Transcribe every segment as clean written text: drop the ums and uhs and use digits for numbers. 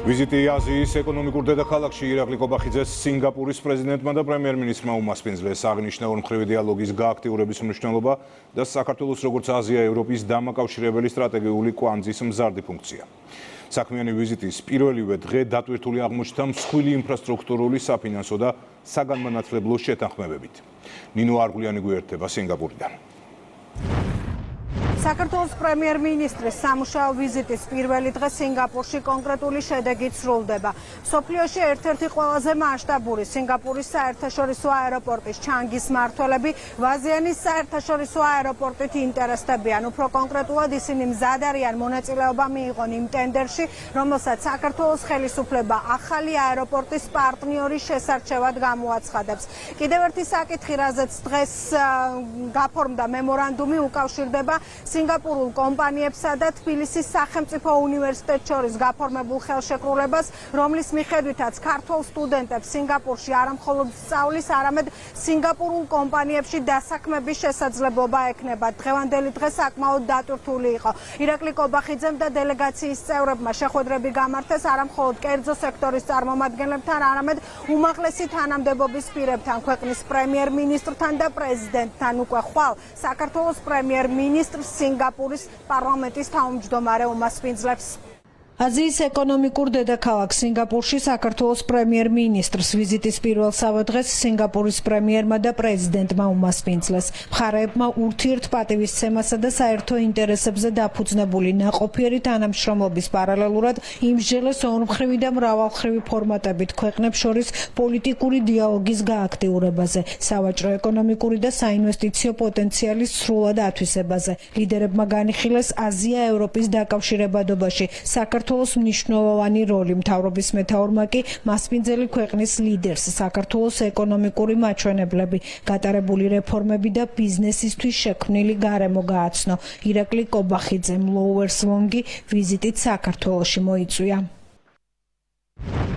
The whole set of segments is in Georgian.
ვიზიტი აზიის ეკონომიკურ დედაქალაქში ირაკლი კობახიძეს სინგაპურის პრეზიდენტმა და პრემიერ-მინისტრმა უმასპინძლეს. აღნიშნა ორმხრივი დიალოგის გააქტიურების მნიშვნელობა და საქართველოს როგორც აზია-ევროპის დამაკავშირებელი სტრატეგიული კვანძის მზარდი ფუნქცია. საქმიანი ვიზიტის პირველივე დღე დატვირთული აღმოჩნდა მსხვილი ინფრასტრუქტურული, საფინანსო და საგანმანათლებლო შეთანხმებებით. ნინო არგულიანი გვერდება სინგაპურიდან. საქართველოს პრემიერ-მინისტრის სამუშაო ვიზიტის პირველი დღე სინგაპურში კონკრეტული შედეგით სრულდება. მსოფლიოში ერთ-ერთი ყველაზე მასშტაბური სინგაპურის საერთაშორისო აეროპორტის ჩანგის მმართველები ვაზიანის საერთაშორისო აეროპორტით ინტერესდებიან. უფრო კონკრეტულად ისინი მზად არიან მონაწილეობა მიიღონ იმ ტენდერში, რომელსაც საქართველოს ხელისუფლება ახალი აეროპორტის პარტნიორის შესარჩევად გამოაცხადებს. კიდევ ერთი საკითხი, რაზეც დღეს გაფორმდა მემორანდუმი, უკავშირდება სინგაპურულ კომპანიებსა და თბილისის სახელმწიფო უნივერსიტეტს შორის გაფორმებულ ხელშეკრულებას, რომლის მიხედვითაც ქართველ სტუდენტებს სინგაპურში არა მხოლოდ სწავლის, არამედ სინგაპურულ კომპანიებში დასაქმების შესაძლებლობა ექნებათ. დღევანდელი დღე საკმაოდ დატვირთული იყო. ირაკლი კობახიძემ და დელეგაციის წევრებმა შეხვედრები გამართეს არა მხოლოდ კერძო სექტორის წარმომადგენლებთან, არამედ უმაღლესი თანამდებობის პირებთან, ქვეყნის პრემიერ-მინისტრთან და პრეზიდენტთან. უკვე ხვალ საქართველოს პრემიერ-მინისტრს სინგაპურის პარლამენტის თავმჯდომარე უმასპინძლებს. აზიის ეკონომიკურ დედაქალაქ სინგაპურში საქართველოს პრემიერ-მინისტრს ვიზიტის პირველ სავადღეს სინგაპურის პრემიერმა და პრეზიდენტმა უმასპინძლეს. მხარეებმა ურთიერთპატივისცემასა და საერთო ინტერესებზე დაფუძნებული ნაყოფიერი თანამშრომლობის პარალელურად იმსჯელეს ორმხრივი და მრავალმხრივი ფორმატებით ქვეყნებს შორის პოლიტიკური დიალოგის გააქტიურებაზე, სავაჭრო ეკონომიკური და საინვესტიციო პოტენციალის სრულად ათვისებაზე. ლიდერებმა განიხილეს აზია-ევროპის დაკავშირებადობაში საქართველოს მნიშვნელოვანი როლი. მთავრობის მეთაურმა კი მასპინძელი ქვეყნის ლიდერს საქართველოს ეკონომიკური მაჩვენებლები, გატარებული რეფორმები და ბიზნესისთვის შექმნილი გარემო გააცნო. ირაკლი კობახიძემ ლოუერს ვონგი ვიზიტით საქართველოში მოიწვია.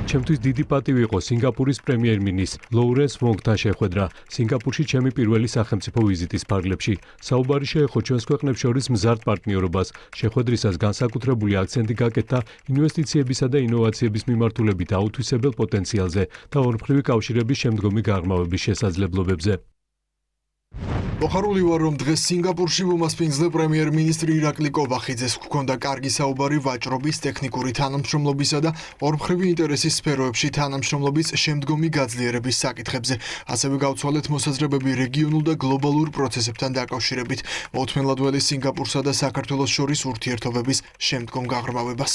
ჩემთვის დიდი პატივი იყო სინგაპურის პრემიერ-მინისტრ ლოურენს ვონგთან შეხვედრა. სინგაპურში ჩემი პირველი სახელმწიფო ვიზიტის ფარგლებში. საუბარი შეეხო ჩვენს ქვეყნებს შორის მზარდ პარტნიორობას. შეხვედრისას განსაკუთრებული აქცენტი გაკეთდა ინვესტიციებისა და ინოვაციების მიმართულებით აუთვისებელ პოტენციალზე და ორმხრივი კავშირების შემდგომი გაღრმავების შესაძლებლობებზე. მოხარული ვარ, რომ დღეს სინგაპურში უმასპინძლე პრემიერ-მინისტრი ირაკლი კობახიძეს ჰქონდა კარგი საუბარი ვაჭრობის, ტექნიკური თანამშრომლობისა და ორმხრივი ინტერესის სფეროებში თანამშრომლობის შემდგომი გაძლიერების საკითხებზე. ასევე გავცვალეთ მოსაზრებები რეგიონულ და გლობალურ პროცესებთან დაკავშირებით. მოუთმენლად ველის სინგაპურსა და საქართველოს შორის ურთიერთობების შემდგომ გაღრმავებას.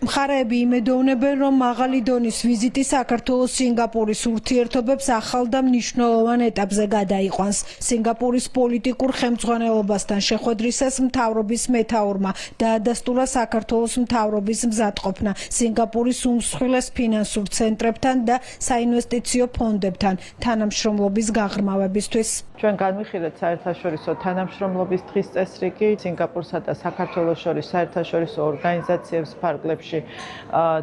მხარეები იმედოვნებენ, რომ მაღალი დონის ვიზიტი საქართველოს სინგაპურის ურთიერთობებს ახალ და მნიშვნელოვან ეტაპზე გადაიყვანს. სინგაპურის პოლიტიკურ ხელმძღვანელობასთან შეხვედრისას მთავრობის მეთაურმა დაადასტურა საქართველოს მთავრობის მზადყოფნა სინგაპურის უმსხვილეს ფინანსურ ცენტრებთან და საინვესტიციო ფონდებთან თანამშრომლობის გაღრმავებისთვის. ჩვენ განვიხილეთ საერთაშორისო თანამშრომლობის დღის წესრიგი სინგაპურსა და საქართველოს შორის საერთაშორისო ორგანიზაციებს ფარგლებში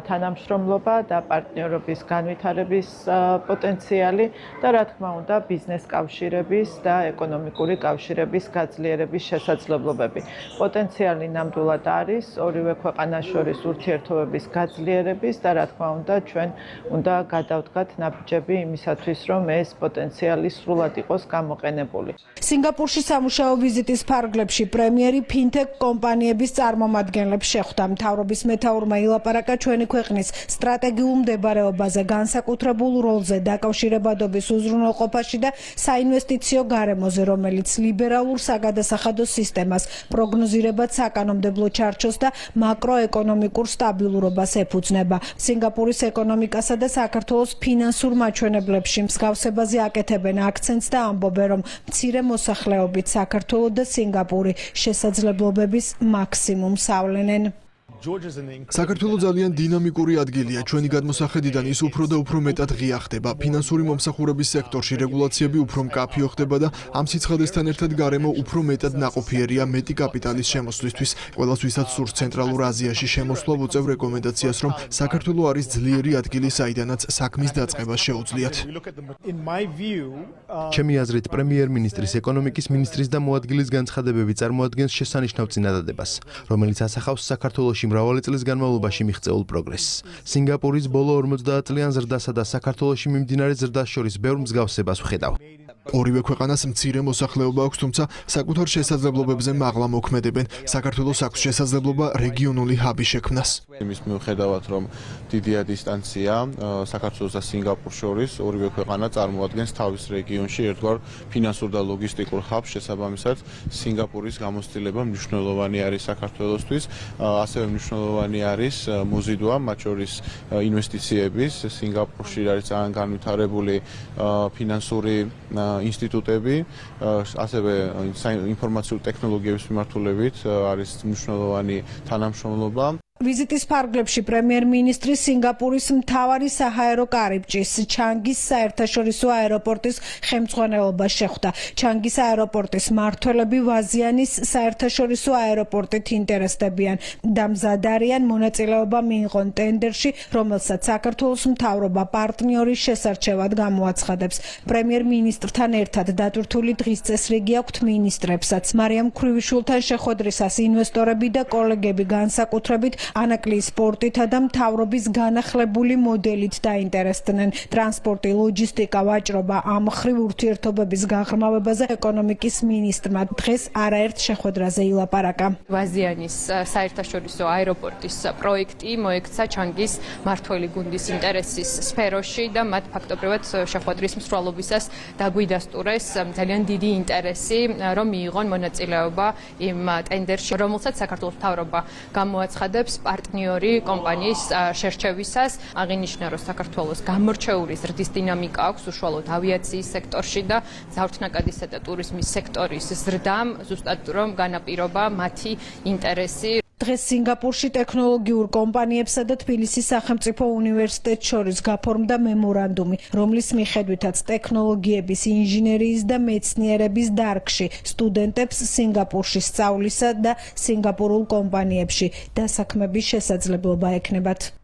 თანამშრომლობა და პარტნიორობის განვითარების პოტენციალი და რა თქმა უნდა ბიზნეს კავშირების და ეკონომიკური კავშირების გაძლიერების შესაძლებლობები. პოტენციალი ნამდვილად არის ორივე ქვეყანას შორის ურთიერთობების გაძლიერების და რა თქმა უნდა ჩვენ უნდა გადავდგათ ნაბიჯები იმისათვის რომ ეს პოტენციალი სრულად იყოს გამოყენებული. სინგაპურში სამუშაო ვიზიტის ფარგლებში პრემიერი ფინთეკ კომპანიების წარმომადგენლებს შეხვდა. მთავრობის მეთაურმა ილაპარაკა ჩვენი ქვეყნის სტრატეგიულ მდებარეობაზე, განსაკუთრებულ როლზე დაკავშირებადობის უზრუნველყოფაში და საინვესტიციო გარემოზე, რომელიც ლიბერალურ საგადასახადო სისტემას, პროგნოზირებად საკანონმდებლო ჩარჩოს და მაკროეკონომიკურ სტაბილურობას ეფუძნება. სინგაპურის ეკონომიკასა და საქართველოს ფინანსურ მაჩვენებლებში მსგავსებაზე აკეთებენ აქცენტს და ამბობენ, რომ მცირე მოსახლეობით საქართველო და სინგაპური შესაძლებლობების მაქსიმუმს ავლენენ. საქართველო ძალიან დინამიკური ადგილია. ჩვენი გადმოსახედიდან ის უფრო და უფრო მეტად ღია ხდება. ფინანსური მომსახურების სექტორში რეგულაციები უფრო მკაფიო ხდება და ამ სიცხადესთან ერთად გარემო უფრო მეტად ნაყოფიერია მეტი კაპიტალის შემოსვლისთვის. ყველას ვისაც სურს ცენტრალურ აზიაში შემოსვლა, ვუწევ რეკომენდაციას, რომ საქართველო არის ძლიერი ადგილი, საიდანაც საქმის დაწყება შეუძლიათ. ჩემი აზრით, პრემიერ-მინისტრის, ეკონომიკის მინისტრის და მოადგილის განცხადებები წარმოადგენს შესანიშნავ წინადადებას, რომელიც ასახავს საქართველოში მრავალი წლის განმავლობაში მიღწეულ პროგრესს. სინგაპურის ბოლო 50 წლიან ზრდასა და საქართველოში მიმდინარე ზრდას შორის ბევრ მსგავსებას ვხედავ. ორივე ქვეყანას მცირე მოსახლეობა აქვს, თუმცა საკუთარ შესაძლებლობებზე მაღლა მოქმედებენ. საქართველოს აქვს შესაძლებლობა რეგიონული ჰაბი შექმნას. იმის მიუხედავად, რომ დიდია დისტანცია საქართველოს და სინგაპურს შორის, ორივე ქვეყანა წარმოადგენს თავის რეგიონში ერთგვარ ფინანსურ და ლოგისტიკურ ჰაბს, შესაბამისად, სინგაპურის გამოცდილება მნიშვნელოვანი არის საქართველოსთვის, ასევე მნიშვნელოვანი არის მოზიდვა, მათ შორის ინვესტიციების. სინგაპურში არის ძალიან განვითარებული ფინანსური ინსტიტუტები, ასევე ინფორმაციული ტექნოლოგიების მიმართულებით არის მნიშვნელოვანი თანამშრომლობა. ვიზიტის ფარგლებში პრემიერ-მინისტრი სინგაპურის მთავარი საჰაერო კარიბჭის ჩანგის საერთაშორისო აეროპორტის ხელმძღვანელობას შეხვდა. ჩანგის აეროპორტის მმართველები ვაზიანის საერთაშორისო აეროპორტით ინტერესდებიან და მზად არიან მონაწილეობა მიიღონ ტენდერში, რომელსაც საქართველოს მთავრობა პარტნიორის შესარჩევად გამოაცხადებს. პრემიერ-მინისტრთან ერთად დატვირთული დღის წესრიგი აქვთ მინისტრებსაც. მარიამ ქრივიშვილთან შეხვედრისას ინვესტორები და კოლეგები განსაკუთრებით ანაკლიის სპორტითა და მთავრობის განახლებული მოდელით დაინტერესდნენ. ტრანსპორტი, ლოჯისტიკა, ვაჭრობა ამ მხრივ ურთიერთობების გაღრმავებაზე ეკონომიკის მინისტრმა დღეს არაერთ შეხვედრაზე ილაპარაკა. ვაზიანის საერთაშორისო აეროპორტის პროექტი მოექცა ჩანგის მმართველი გუნდის ინტერესის სფეროში და მათ ფაქტობრივად შეხვედრის მსვლელობისას დაგვიდასტურეს ძალიან დიდი ინტერესი, რომ მიიღონ მონაწილეობა იმ ტენდერში, რომელსაც საქართველოს მთავრობა გამოაცხადებს პარტნიორი კომპანიის შერჩევისას. აღინიშნა, რომ საქართველოს გამორჩეული ზრდის დინამიკა აქვს უშუალოდ ავიაციის სექტორში და ზავთნაკადისა და ტურიზმის სექტორის ზრდამ ზუსტად რომ განაპირობა მათი ინტერესი. დღეს სინგაპურში ტექნოლოგიურ კომპანიებსა და თბილისის სახელმწიფო უნივერსიტეტს შორის გაფორმდა მემორანდუმი, რომლის მიხედვითაც ტექნოლოგიების, ინჟინერიის და მეცნიერების დარგში სტუდენტებს სინგაპურში სწავლისა და სინგაპურულ კომპანიებში დასაქმების შესაძლებლობა ექნებათ.